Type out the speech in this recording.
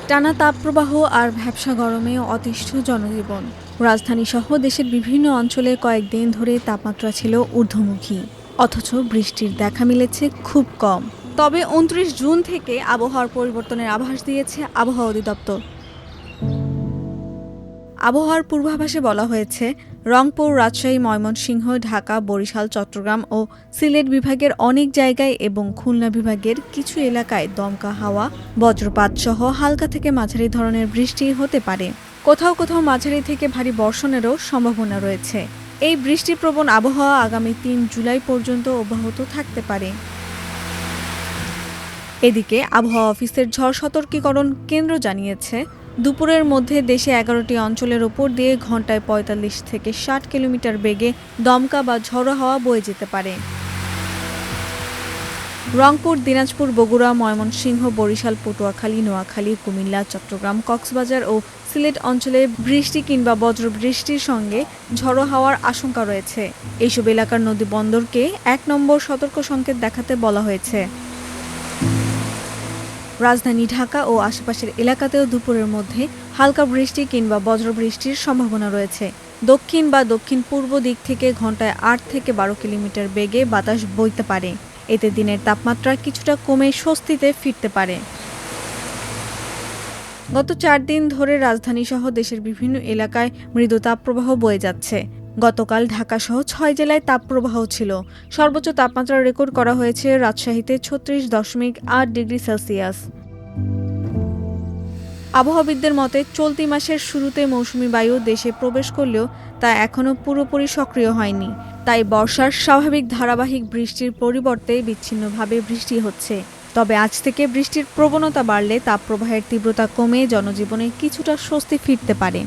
টানা তাপপ্রবাহ আর ভ্যাপসা গরমে অতিষ্ঠ জনজীবন। রাজধানী সহ দেশের বিভিন্ন অঞ্চলে কয়েকদিন ধরে তাপমাত্রা ছিল ঊর্ধ্বমুখী, অথচ বৃষ্টির দেখা মিলেছে খুব কম। তবে ২৯ জুন থেকে আবহাওয়ার পরিবর্তনের আভাস দিয়েছে আবহাওয়া অধিদপ্তর। আবহাওয়ার পূর্বাভাসে বলা হয়েছে, রংপুর, রাজশাহী, ময়মনসিংহ, ঢাকা, বরিশাল, চট্টগ্রাম ও সিলেট বিভাগের অনেক জায়গায় এবং খুলনা বিভাগের কিছু এলাকায় দমকা হাওয়া, বজ্রপাত সহ হালকা থেকে মাঝারি ধরনের বৃষ্টি হতে পারে। কোথাও কোথাও মাঝারি থেকে ভারী বর্ষণেরও সম্ভাবনা রয়েছে। এই বৃষ্টিপ্রবণ আবহাওয়া আগামী ৩ জুলাই পর্যন্ত অব্যাহত থাকতে পারে। এদিকে আবহাওয়া অফিসের ঝড় সতর্কীকরণ কেন্দ্র জানিয়েছে, দুপুরের মধ্যে দেশে ১১টি অঞ্চলের ওপর দিয়ে ঘন্টায় ৪৫ থেকে ৬০ কিলোমিটার বেগে দমকা বা ঝড়ো হাওয়া বয়ে যেতে পারে। রংপুর, দিনাজপুর, বগুড়া, ময়মনসিংহ, বরিশাল, পটুয়াখালী, নোয়াখালী, কুমিল্লা, চট্টগ্রাম, কক্সবাজার ও সিলেট অঞ্চলে বৃষ্টি কিংবা বজ্রবৃষ্টির সঙ্গে ঝড়ো হাওয়ার আশঙ্কা রয়েছে। এইসব এলাকার নদী বন্দরকে ১ নম্বর সতর্ক সংকেত দেখাতে বলা হয়েছে। রাজধানী ঢাকা ও আশেপাশের এলাকাতেও দুপুরের মধ্যে হালকা বৃষ্টি কিংবা বজ্রবৃষ্টির সম্ভাবনা রয়েছে। দক্ষিণ বা দক্ষিণ পূর্ব দিক থেকে ঘন্টায় ৮ থেকে ১২ কিলোমিটার বেগে বাতাস বইতে পারে। এতে দিনের তাপমাত্রা কিছুটা কমে স্বস্তিতে ফিরতে পারে। গত ৪ দিন ধরে রাজধানীসহ দেশের বিভিন্ন এলাকায় মৃদু তাপপ্রবাহ বয়ে যাচ্ছে। গতকাল ঢাকাসহ ৬ জেলায় তাপপ্রবাহ ছিল। সর্বোচ্চ তাপমাত্রা রেকর্ড করা হয়েছে রাজশাহীতে ৩৬.৮ ডিগ্রি সেলসিয়াস। আবহাওয়াবিদদের মতে, চলতি মাসের শুরুতে মৌসুমী বায়ু দেশে প্রবেশ করলেও তা এখনও পুরোপুরি সক্রিয় হয়নি। তাই বর্ষার স্বাভাবিক ধারাবাহিক বৃষ্টির পরিবর্তে বিচ্ছিন্নভাবে বৃষ্টি হচ্ছে। তবে আজ থেকে বৃষ্টির প্রবণতা বাড়লে তাপপ্রবাহের তীব্রতা কমে জনজীবনে কিছুটা স্বস্তি ফিরতে পারে।